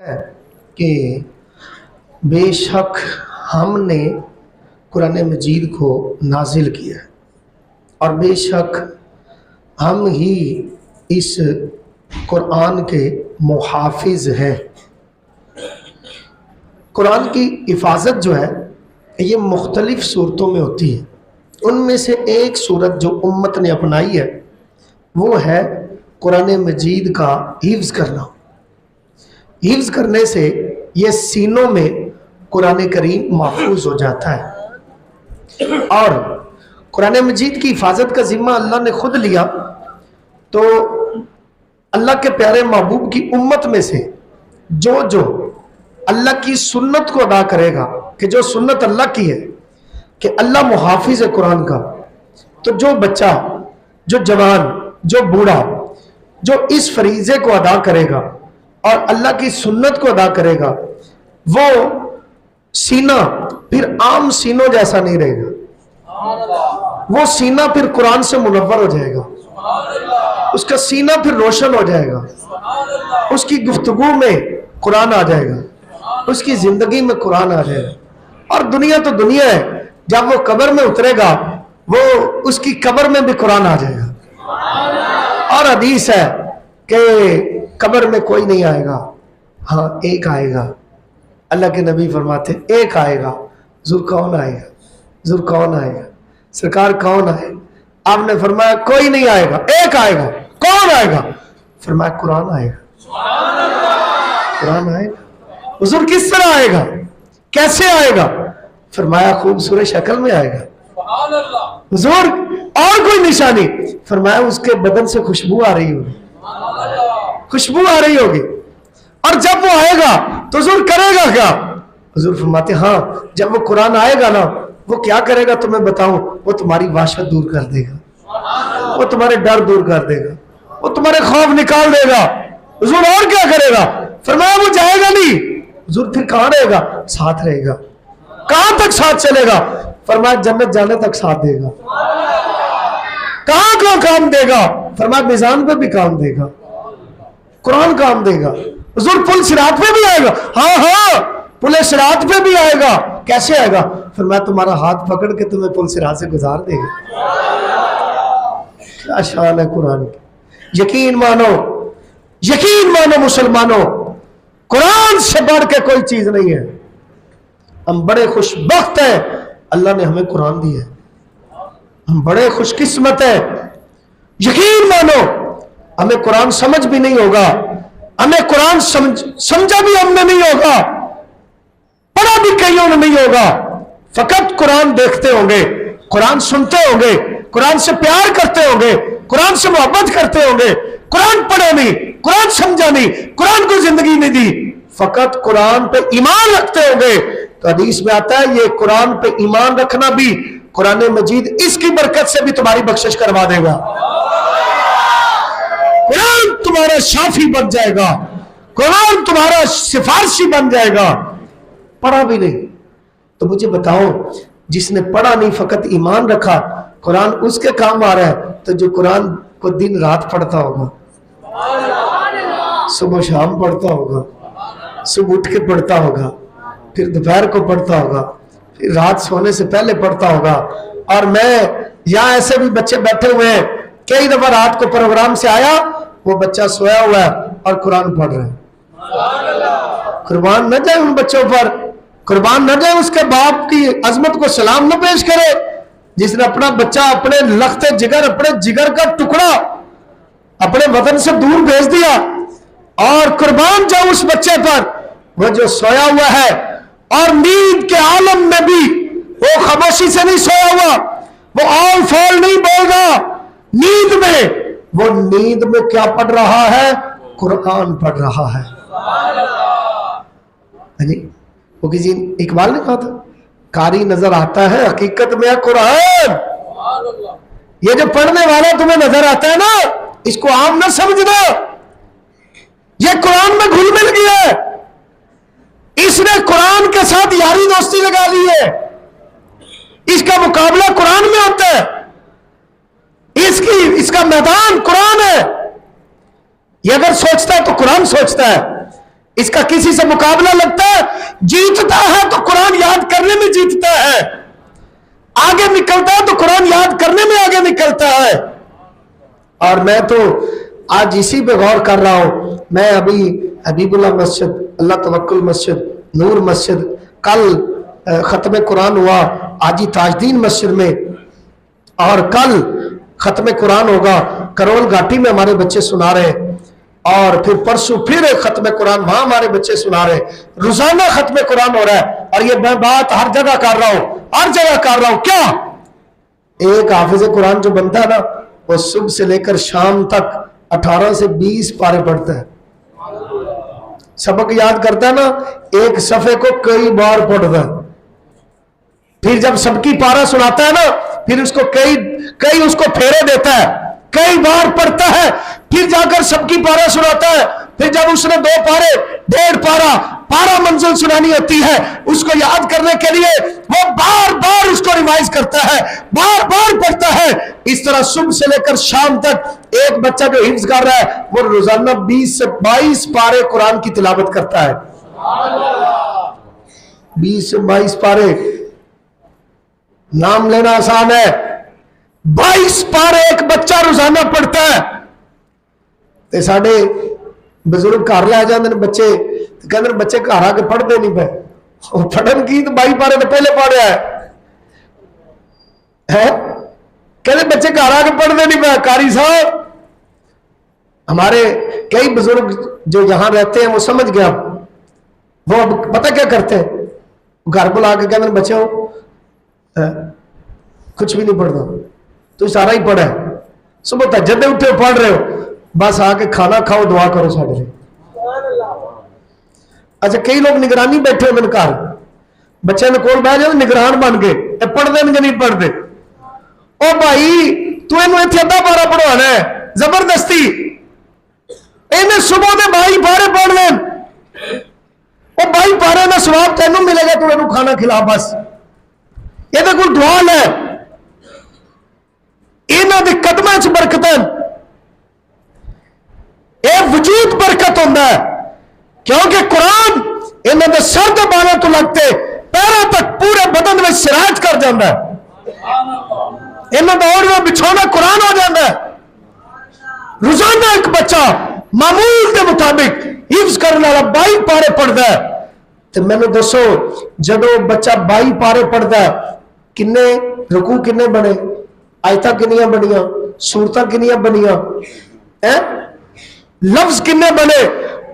है कि बेशक हमने कुरान मजीद को नाजिल किया है और बेशक हम ही इस कुरान के मुहाफिज हैं। कुरान की हिफाजत जो है ये मुख्तलिफ सूरतों में होती है। उनमें से एक सूरत जो उम्मत ने अपनाई है वो है कुरान मजीद का हिफ्ज़ करना। हिफ्ज़ करने से ये सीनों में कुरान करीम महफूज हो जाता है और कुरान मजीद की हिफाजत का जिम्मा अल्लाह ने खुद लिया। तो अल्लाह के प्यारे महबूब की उम्मत में से जो जो अल्लाह की सुन्नत को अदा करेगा, कि जो सुन्नत अल्लाह की है कि अल्लाह मुहाफिज है कुरान का, तो जो बच्चा, जो जवान, जो बूढ़ा जो इस फरीज़े को अदा करेगा और अल्लाह की सुन्नत को अदा करेगा, वो सीना फिर आम सीनों जैसा नहीं रहेगा। वो सीना फिर कुरान से मुनव्वर हो जाएगा, उसका सीना फिर रोशन हो जाएगा, उसकी गुफ्तगू में कुरान आ जाएगा, उसकी जिंदगी में कुरान आ जाएगा। और दुनिया तो दुनिया है, जब वो कब्र में उतरेगा वो उसकी कब्र में भी कुरान आ जाएगा। और हदीस है कि कब्र में कोई नहीं आएगा, हाँ एक आएगा। अल्लाह के नबी फरमाते एक आएगा। ज़ुर कौन आएगा? ज़ुर कौन आएगा? सरकार कौन आए? आपने फरमाया कोई नहीं आएगा, एक आएगा। कौन आएगा? फरमाया कुरान आएगा। कुरान आएगा। हुज़ूर किस तरह आएगा, कैसे आएगा? फरमाया खूबसूरत शक्ल में आएगा। हुज़ूर और कोई निशानी? फरमाया उसके बदन से खुशबू आ रही होगी, खुशबू आ रही होगी। और जब वो आएगा तो हुज़ूर करेगा क्या? हुज़ूर फरमाते हाँ, जब वो कुरान आएगा ना, वो क्या करेगा तुम्हें बताऊं? वो तुम्हारी वहशत दूर कर देगा, वो तुम्हारे डर दूर कर देगा, वो तुम्हारे खौफ निकाल देगा। हुज़ूर और क्या करेगा? फरमाया वो जाएगा नहीं। हुज़ूर फिर कहाँ रहेगा? साथ रहेगा। कहां तक साथ चलेगा? फरमाया जन्नत जाने तक साथ देगा। कहां को काम देगा? फरमाया मिजान पे भी काम देगा, कुरान काम देगा। हुज़ूर पुल सिरात पे भी आएगा। हाँ हाँ, पुल सिरात पे भी आएगा। कैसे आएगा? फरमाया तुम्हारा हाथ पकड़ के तुम्हें पुल सिरात से गुजार देगा। क्या शान है कुरान की। यकीन मानो, यकीन मानो मुसलमानों, कुरान से बढ़ के कोई चीज नहीं है। हम बड़े खुशबख्त हैं, अल्लाह ने हमें कुरान दिया है। हम बड़े खुशकिस्मत हैं। यकीन मानो हमें कुरान समझ भी नहीं होगा, हमें कुरान समझा भी हमने नहीं होगा, पढ़ा भी कईयों ने नहीं होगा। फकत कुरान देखते होंगे, कुरान सुनते होंगे, कुरान से प्यार करते होंगे, कुरान से मोहब्बत करते होंगे। कुरान पढ़ा नहीं, कुरान समझा नहीं, कुरान को जिंदगी नहीं दी, फकत कुरान पे ईमान रखते होंगे। तो हदीस में आता है ये कुरान पे ईमान रखना भी, कुरान मजीद इसकी बरकत से भी तुम्हारी बख्शिश करवा देगा। कुरान तुम्हारा शाफी बन जाएगा, कुरान तुम्हारा सिफारशी बन जाएगा। पढ़ा भी नहीं तो मुझे बताओ, जिसने पढ़ा नहीं फकत ईमान रखा, कुरान उसके काम आ रहा है। तो जो कुरान को दिन रात पढ़ता होगा, सुबह शाम पढ़ता होगा, सुबह उठ के पढ़ता होगा, फिर दोपहर को पढ़ता होगा, फिर रात सोने से पहले पढ़ता होगा। और मैं यहाँ ऐसे भी बच्चे बैठे हुए हैं, कई दफा रात को प्रोग्राम से आया, वो बच्चा सोया हुआ है और कुरान पढ़ रहा है। कुर्बान न जाए उन बच्चों पर, कुर्बान न जाए उसके बाप की अजमत को सलाम न पेश करे, जिसने अपना बच्चा, अपने लख्ते जिगर, अपने जिगर का टुकड़ा अपने वतन से दूर भेज दिया। और कुर्बान जाओ उस बच्चे पर, वो जो सोया हुआ है और नींद के आलम में भी वो खामोशी से नहीं सोया हुआ, वो आल फाल नहीं बोल रहा। नींद में, वो नींद में क्या पढ़ रहा है? कुरान पढ़ रहा है। वो किसी इकबाल ने कहा था, कारी नजर आता है, हकीकत में है कुरान। ये जो पढ़ने वाला तुम्हें नजर आता है ना, इसको आम ना समझना। ये कुरान में घुल मिल गया है, इसने कुरान के साथ यारी दोस्ती लगा ली है, इसका मुकाबला कुरान में होता है, इसका मैदान कुरान है। ये अगर सोचता है तो कुरान सोचता है, इसका किसी से मुकाबला लगता है? जीतता है तो कुरान याद करने में जीतता है, आगे निकलता है तो कुरान याद करने में आगे निकलता है। और मैं तो आज इसी पे गौर कर रहा हूं। मैं अभी हबीबुल्लाह मस्जिद, अल्लाह तवक्कुल मस्जिद, नूर मस्जिद, कल खत्म कुरान हुआ आजी ताजदीन मस्जिद में, और कल खत्म कुरान होगा करोल घाटी में, हमारे बच्चे सुना रहे हैं, और फिर परसों फिर खत्म कुरान वहां हमारे बच्चे सुना रहे। रोजाना खत्म कुरान हो रहा है। और ये मैं बात हर जगह कर रहा हूं, हर जगह कर रहा हूं। क्या एक हाफिज कुरान जो बनता है ना, वो सुबह से लेकर शाम तक 18 से 20 पारे पढ़ता है, सबक याद करता है ना, एक सफे को कई बार पढ़ता है। फिर जब सबकी पारा सुनाता है ना, फिर उसको कई उसको फेरे देता है, कई बार पढ़ता है, फिर जाकर सबकी पारा सुनाता है। फिर जब उसने 2 पारे 1.5 पारा मंजिल सुनानी होती है, उसको याद करने के लिए वो बार बार उसको रिवाइज करता है, बार बार पढ़ता है। इस तरह सुबह से लेकर शाम तक एक बच्चा जो हिफ्ज कर रहा है, वो रोजाना 20 से 22 पारे कुरान की तिलावत करता है। 20 से 22 पारे, नाम लेना आसान है, 22 पारे एक बच्चा रोजाना पढ़ता है। ते साडे बजुर्ग घर लै जाते हैं बच्चे, कहते बच्चे घर आके पढ़ते नहीं पे, पढ़न की तो 22 पारे तो पहले पढ़िया है। कहते बच्चे घर आके पढ़ते नहीं पे। कारी साहब, हमारे कई बुजुर्ग जो यहां रहते हैं वो समझ गया, वो अब पता क्या करते हैं, घर बुला के कहते बच्चों कुछ भी नहीं पढ़ना, तो सारा ही पढ़ा है, सुबह तक जब उठे हो पढ़ रहे हो, बस आके खाना खाओ, दुआ करो साढ़े लिए। अच्छा, कई लोग निगरानी बैठे हुए घर, बच्चे ने कोल बह जाए निगरान बन गए, पढ़ते नहीं पढ़ते। ओ भाई, तू इन्हें इतने अद्धा पारा पढ़वाना है जबरदस्ती, इन्हें सुबह के 22 पारे पढ़ ले, वो 22 पारे का स्वाब तेन मिलेगा, तू इन्हें खाना खिला, बस ये कोई ढोल है। इन्हों के कदमों च बरकत, यह वजूद बरकत होता है, क्योंकि कुरान इन्हों के सर के बालों तो लगते पैरों तक पूरे बदन में सिराज कर जाता है। इन्हों का ओढ़ना बिछौना कुरान हो जाता है। रोजाना एक बच्चा मामूल के मुताबिक हिफ्ज करने वाला 22 पारे पढ़ता है। तो मैंने दसो, जदों बच्चा 22 पारे पढ़ता है, किन्ने रुकू किन्ने बने, आयतां किन्नियां बनियां, सूरतां किन्नियां बनियां, लफ्ज किन्ने बने?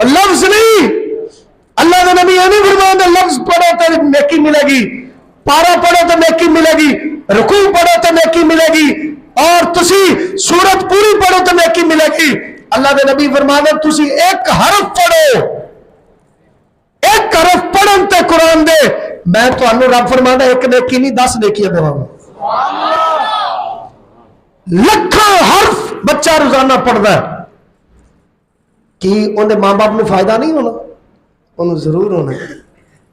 लफ्ज नहीं, अल्लाह के नबी नहीं फरमाते लफ्ज पढ़ो तो नेकी मिलेगी, पारा पढ़ो तो नेकी मिलेगी, रुकू पढ़ो तो नेकी मिलेगी, और तुसी सूरत पूरी पढ़ो तो नेकी मिलेगी। अल्लाह के नबी फरमाते तुसी एक हरफ पढ़ो, एक हरफ पढ़न ते कुरान दे, मैं तुहानू रब फरमाता एक नेकी नहीं 10 नेकियां देवांगा। लखां हरफ बच्चा रोजाना पढ़ता है, कि उन्हें मां बाप को फायदा नहीं होना? उन्हें जरूर होना।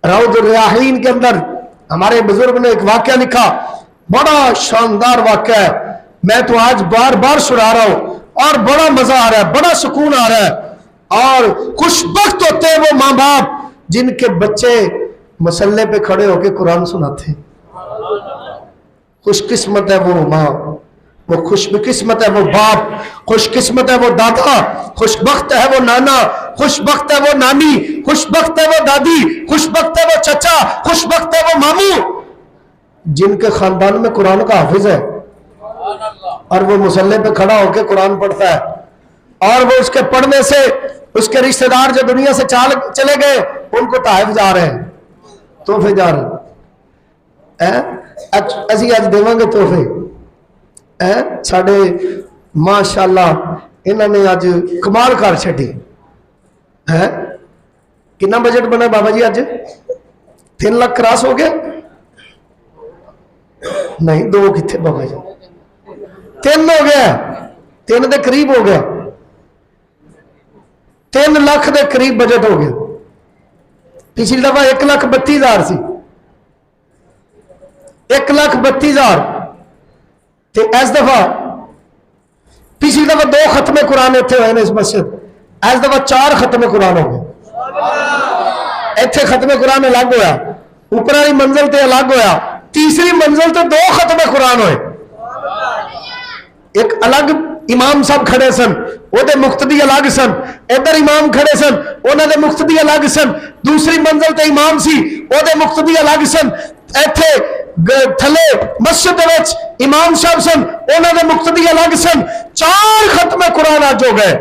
रौद रियाहीन के अंदर हमारे बुजुर्ग ने एक वाक्य लिखा, बड़ा शानदार वाक्य है, मैं तो आज बार बार सुना रहा हूं और बड़ा मजा आ रहा है, बड़ा सुकून आ रहा है। और खुशबख्त होते हैं वो मां बाप जिनके बच्चे मसल्ले पे खड़े होकर कुरान सुनाते हैं। खुशकिस्मत है वो माँ, वो खुशकिस्मत है वो बाप, खुशकिस्मत है वो दादा, खुशबख्त है वो नाना, खुशबख्त है वो नानी, खुशबख्त है वो दादी, खुशबख्त है वो चचा, खुशबख्त है वो मामू, जिनके खानदान में कुरान का हाफिज है और वो मुसल्ले पे खड़ा होकर कुरान पढ़ता है। और वो उसके पढ़ने से उसके रिश्तेदार जो दुनिया से चले गए उनको ताइफ जा रहे हैं, तोहफे जा रहे हैं। असी अज देवांगे तोहफे, साडे माशाअल्लाह इन्होंने अज कमाल कर छड़ी है। कितना बजट बना बाबा जी? अज 3 लाख क्रॉस हो गया? नहीं, 2 कितने बाबा जी? 3 हो गया, 3 के करीब हो गया, 3 लाख के करीब बजट हो गया। पिछली दफा 1,32,000 सी, 1,32,000, ते इस दफा पिछली दफा 2 खत्मे कुरान इतने हुए इस मस्जिद, इस दफा 4 खत्मे कुरान हो गए। इत्थे खत्मे कुरान अलग होया, ऊपर वाली मंजिल ते अलग होया, तीसरी मंजिल ते 2 खत्मे कुरान होए। एक अलग इमाम साहब खड़े सन, ओदे मुक्तदी अलग सन, इधर इमाम खड़े सन, उन्होंने मुक्तदी अलग सन, दूसरी मंजिल ते इमाम सी, ओदे मुक्तदी अलग सन, इत्थे थले मस्जिद विच इमाम साहब सन, उन्होंने मुक्तदी अलग सन। 4 खत्मे कुरान अज हो गए।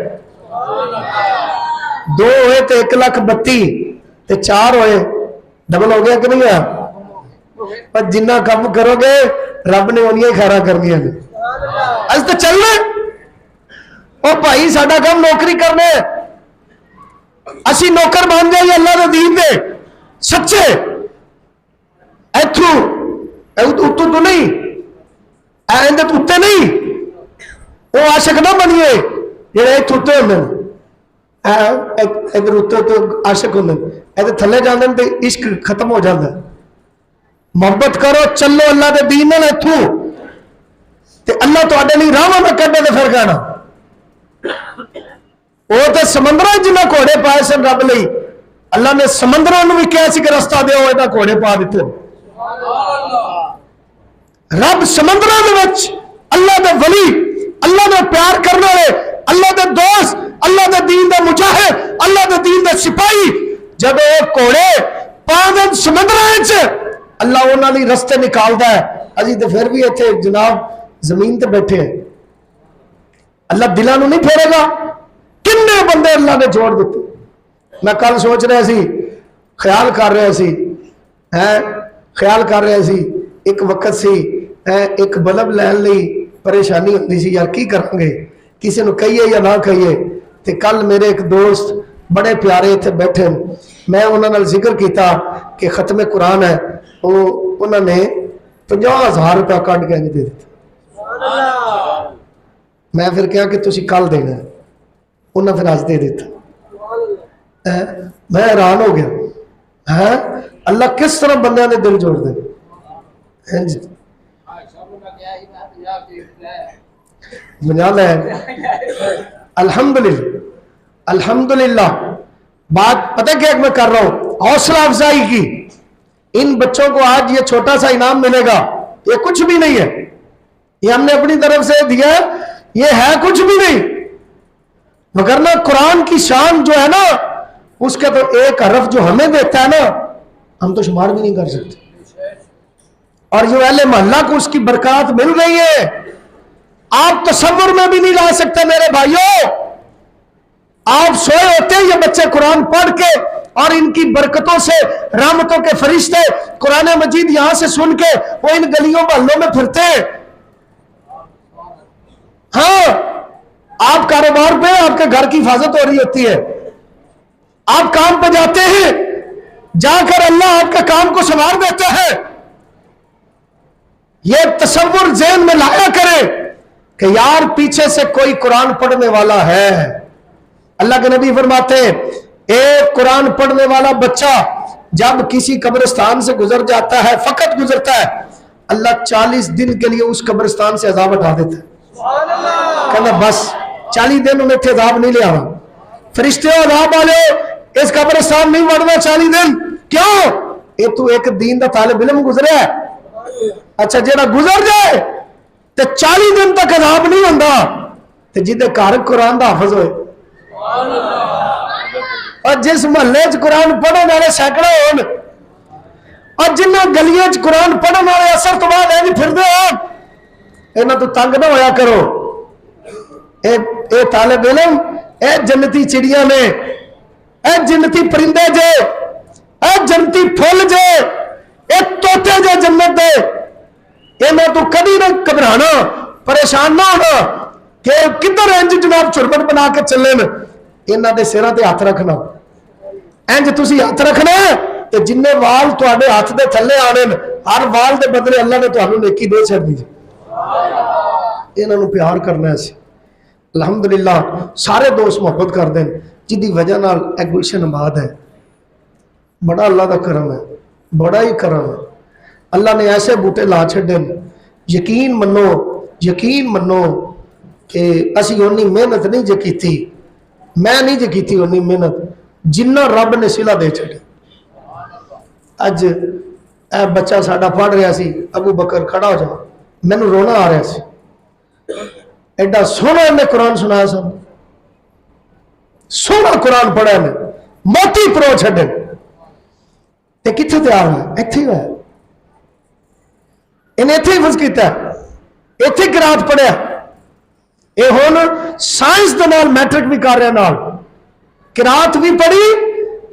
2 होए तो 1,32,000 ते 4 होए, डबल हो गया कि नहीं है? पर जिन्ना कम करोगे रब ने उन्नियां ही खैरा करनियां ने। अज तो चलना और भाई साडा काम नौकरी करना है, असी नौकर बन जाइए अल्लाह दे दीन दे सच्चे, इथों उत्तों तो नहीं, एंदे उत्ते नहीं, वो आशिक ना बनिए जेड़े इत्थे उत्ते होंदे ने, इधर उत्ते तो आशिक होंदे ने, इधर थल्ले जांदे ने ते इश्क खत्म हो जाता है। मोहब्बत करो, चलो अल्लाह दे दीन नाल इथों, ते अल्लाह तुहाडे लई राहां ना कढे ते फिर कहना वो तो समंदर जिन्हें घोड़े पाए सन रब लई, अल्लाह ने समंदरों भी कहा कि रस्ता दो, इन्हें घोड़े पा दिते। रब समंदरों के विच अल्लाह दे वली, अल्लाह दे प्यार करने वाले, अल्लाह दे दोस्त, अल्लाह दे दीन दे मुजाहिद, अल्लाह दे दीन दे सिपाही जब एक घोड़े पा देन समंदर अल्लाह उन्हां लई रस्ते निकालता है। अजी तो फिर भी इत्थे जनाब जमीन ते बैठे हैं, अल्लाह दिलों नहीं फेरेगा। किन्ने बंदे अल्लाह ने जोड़ दिते। मैं कल सोच रहा सी, ख्याल कर रहा सी, ख्याल कर रहा सी, एक वक्त सी एक बल्ब लैन लई परेशानी होती सी, यार की करांगे, किसी को कहिए या ना कहिए। तो कल मेरे एक दोस्त बड़े प्यारे इत्थे बैठे, मैं उन्होंने जिक्र किया कि खत्मे कुरान है, वो उन्होंने 50,000 रुपया कट के नहीं दे दिता। मैं फिर कहा कि तुसी कल देना, उन्हें फिर अज दे दिता। मैं हैरान हो गया है, अल्लाह किस तरह बंदे ने दिल जोड़ दे। अल्हम्दुलिल्लाह अल्हम्दुलिल्लाह। बात पता क्या मैं कर रहा हूं, हौसला अफजाई की। इन बच्चों को आज ये छोटा सा इनाम मिलेगा, ये कुछ भी नहीं है, ये हमने अपनी तरफ से दिया, ये है कुछ भी नहीं, मगर ना कुरान की शान जो है ना, उसका तो एक हरफ जो हमें देता है ना, हम तो शुमार भी नहीं कर सकते। और जो अहले मोहल्ला को उसकी बरकत मिल रही है, आप तसव्वुर में भी नहीं ला सकते मेरे भाइयों। आप सोए होते हैं, ये बच्चे कुरान पढ़ के और इनकी बरकतों से रहमतों के फरिश्ते कुरान मजीद यहां से सुन के वो इन गलियों मोहल्लों में फिरते हैं। हाँ, आप कारोबार पे, आपके घर की हिफाजत हो रही होती है, आप काम पे जाते हैं, जाकर अल्लाह आपके काम को संवार देते हैं। यह तसव्वुर ज़हन में लाया करे कि यार पीछे से कोई कुरान पढ़ने वाला है। अल्लाह के नबी फरमाते हैं, एक कुरान पढ़ने वाला बच्चा जब किसी कब्रिस्तान से गुजर जाता है, फकत गुजरता है, अल्लाह 40 दिन के लिए उस कब्रिस्तान से अजाब हटा देता है। कहना बस 40 दिन उन्हें थे अजाब नहीं लिया, फरिश्ते अजाब वाले इस कब्रिस्तान नहीं बढ़ना 40 दिन। क्यों? ये तू एक दीन का तालिब इल्म गुजरा है। अच्छा, जेड़ा गुजर जाए तो 40 दिन तक अजाब नहीं होता, तो जिदे घर कुरान का हाफिज होए, और जिस महल्ले च कुरान पढ़ने वाले सैकड़ों होन, और जिन्होंने गलियों च कुरान पढ़ने वाले असर तो बाद इंज फिरदे हो, इन्हां तो तंग ना होया करो। ए तालिब इल्म, ए जन्नती चिड़िया ने, ए जन्नती परिंदे जे, ए जन्नती फुल जे, ए तोते जे जन्नत दे, इन्हां तो कभी ना घबराना, परेशान ना होना कि किधर इंज जनाब चुरबट बना के चले न। इन्हां दे सिरां ते हथ रखना, इंज तुसी हथ रखना, ते जिन्ने वाल तुहाडे हथ दे थल्ले आने न, हर वाल दे बदले अल्लाह ने तुहानू नेकी दे छड्डनी जी। इन्हां नू प्यार करना है। अलहमदुलिल्लाह सारे दोस्त मुहब्बत करते हैं, जिदी वजह नाल एक गुलशन आबाद है। बड़ा अल्लाह का करम है, बड़ा ही करम है। अल्लाह ने ऐसे बूटे ला छड्डे, यकीन मनो कि असी उन्नी मेहनत नहीं जे कीती, मैं नहीं जे कीती उन्नी मेहनत, जिन्ना रब ने सिला दे छड़े। अज ए बच्चा साडा पढ़ रहा सी, अबू बकर खड़ा हो जा, मैनू रोना आ रहा सी, एडा सोहना इन्हें कुरान सुनाया सन, सोहना कुरान पढ़ा ने, मोती परो छड़े ते कित्थे तैयार है, इत्थे ही है, इन्हें इत्थे ही फस किया, इत्थे किरात पढ़िया, ये हुण साइंस दे नाल मैट्रिक भी कर रहा, नाल किरात भी पढ़ी,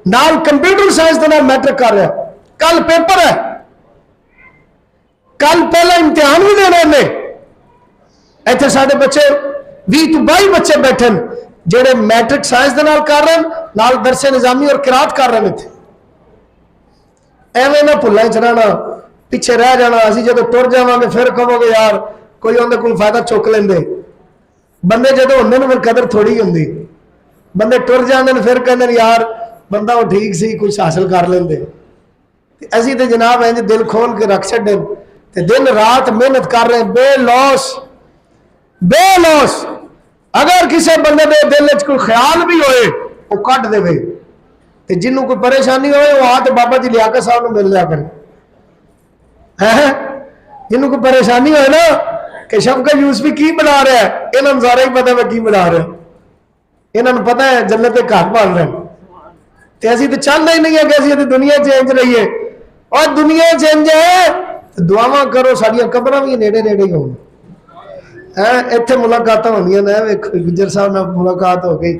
नाल कंप्यूटर साइंस दे नाल मैट्रिक कर रहा। कल पेपर है, कल पहला इम्तिहान भी देना इन्हें। इत्थे साडे बच्चे 20 तो 22 बच्चे बैठे जेड़े मैट्रिक साइंस दे नाल कर रहे हैं, नाल दरसे निजामी और किरात कर रहे हैं। एवें ना भुल्लां च रहना, पिछे रह जाना, असीं जदों तुर जावांगे फिर कहोगे यार कोई उहदे कोल फायदा चुक लेंदे। बंदे जदों हुंदे ने फिर कदर थोड़ी हुंदी, बंदे टुर जांदे ने फिर कहंदे ने यार बंदा वो ठीक सी, कुछ हासिल कर लेंदे। असीं ते जनाब इंज दिल खोल के रख छड्डे ते दिन रात मेहनत कर रहे बेलौस बेलौस। अगर किसी बंदे के दिल च कोई ख्याल भी होए वो कट देवे, ते जिन्हों कोई परेशानी होए वो आके बाबा जी लियाकत साहब मिल लिया करें। है जिन्हों कोई परेशानी होए ना कि शफकत यूसुफी की बना रहा है, इन्होंने सारा ही पता मैं की बना रहा, इन्होंने पता है जन्नत के घर बन रहे हैं। तो असीं तो चाहते ही नहीं है कि असीं दुनिया चेंज रहीए, और दुनिया चेंज है तो दुआवां करो साडियां कबरां भी नेड़े नेड़े ही होण। इत्थे मुलाकातां होंदियां ने, वेखो गुज्जर साहब नाल मुलाकात हो गई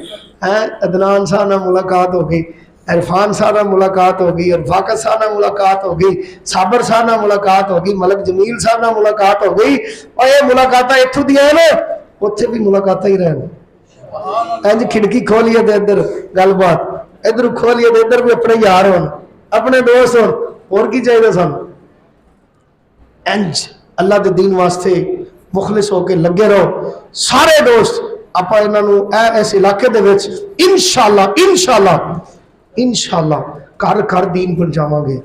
है, अदनान साहब नाल मुलाकात हो गई, इरफान साहब नाल मुलाकात हो गई, रफाकत साहब नाल मुलाकात हो गई, साबर साहब नाल मुलाकात हो गई, मलक जमील साहब नाल मुलाकात हो गई। और ये मुलाकातां इत्थों दियां ने, उत्थे भी मुलाकातां ही रहन। इंज खिड़की खोलिए तो इधर गलबात, इधर खोलिए तो इधर भी अपने यार होन, अपने दोस्त होन, और की चाहिए सानू। इंज अल्लाह के दीन वास्ते मुखलिस होकर लगे रहो सारे दोस्त। आपां इन्हां नूं इस इलाके दे विच इंशाअल्लाह इंशाअल्लाह इंशाअल्लाह घर घर दीन पहुंचावांगे।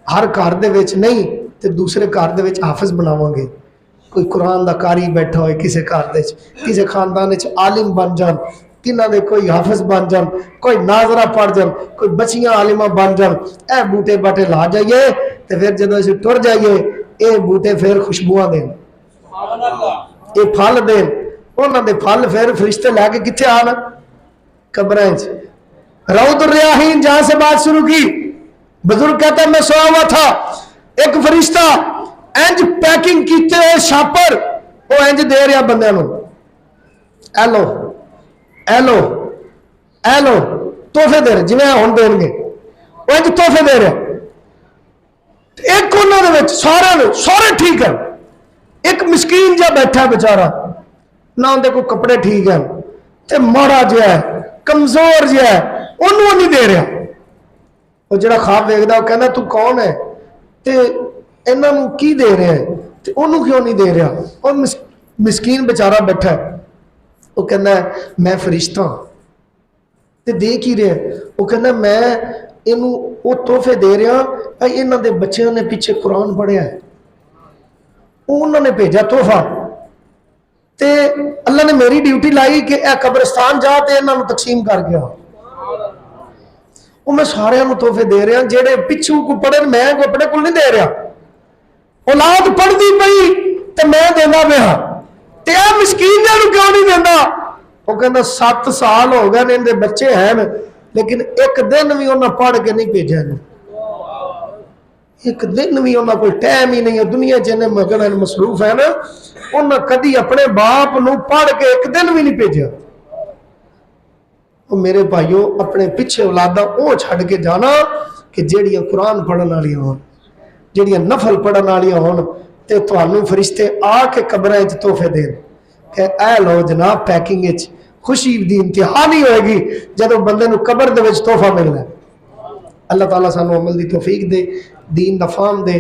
हर घर दे विच नहीं तो दूसरे घर दे विच हाफिज बनावांगे। कोई कुरान दा कारी बैठा होए किसी घर दे, किसी खानदान च आलिम बन जान, तिन्हां दे कोई हाफिज बन जान, कोई नाजरा पढ़ जान, कोई बच्चियां आलिमा बन जान। ए बूटे बाटे ला जाइए तो फिर जदों असीं टुर जाइए ये बूटे फिर खुशबुआं देन, ये फल देन, उन्हां दे फल फिर फरिश्ते लैके कित्थे आन, कब्रां च। रऊद रियाहीन जहां से बात शुरू की, बुजुर्ग कहता मैं सोया हुआ था, एक फरिश्ता इंज पैकिंग कीते हुए छापर वो इंज दे रहा बंदे नूं, एलो एलो एलो तोहफे दे रहे, जिवें हुण देणगे वो इंज तोहफे दे रहे। एक उन्हां दे विच सारे ठीक है, एक मिसकीन जा बैठा बेचारा, ना उनके कोई कपड़े ठीक है ते माड़ा जिहा है, कमजोर जिहा है, उन्होंने नहीं दे रहा। वो जो खाब वेखदा वो कहना तू कौन है ते इन्हां नूं की दे रहे हैं ते उन्होंने क्यों नहीं दे रहा। और मिसकीन बेचारा बैठा है, वो कहना मैं फरिश्ता ते दे की रहा, वो कहना मैं इनू वो तोहफे दे रहा, इन्हां दे बच्चों ने पीछे कुरान पढ़िया है, उन्होंने भेजा तोहफा, ते अल्लाह ने मेरी ड्यूटी लाई कि यह कब्रिस्तान जा ते इन्हां नूं तकसीम कर गया। वो मैं सारे तोहफे दे रहा, जेडे पिछू को पढ़े मैं अपने को नहीं दे रहा। औलाद पढ़ती पई तो मैं देना पिया, ते आ मिसकीन क्यों नहीं देता। वो कहता 7 साल हो गए इनके बच्चे हैं लेकिन एक दिन भी उन्हें पढ़ के नहीं भेजा, एक दिन भी उन्हें कोई टाइम ही नहीं है, दुनिया च इन्हें मगन मसरूफ है ना, उन्हें कदी अपने बाप नूं पढ़ के एक दिन भी नहीं भेजा। मेरे भाइयों अपने पिछे औलादा वो छड़ के जाना कि जेड़ियां कुरान पढ़न वाली होन, जेड़ियां नफल पढ़न वाली होन, ते तुहानू फरिश्ते आके कब्रां च तोहफे देन कि ऐ लो जनाब पैकिंग विच। खुशी दी इंतहा नहीं होएगी जदों बंदे नूं कब्र दे विच तोहफा मिलना। अल्लाह ताला सानू अमल दी तौफीक दे, दीन दा फाहम दे।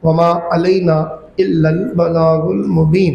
वमा अलैना इल्लल बलागुल मुबीन।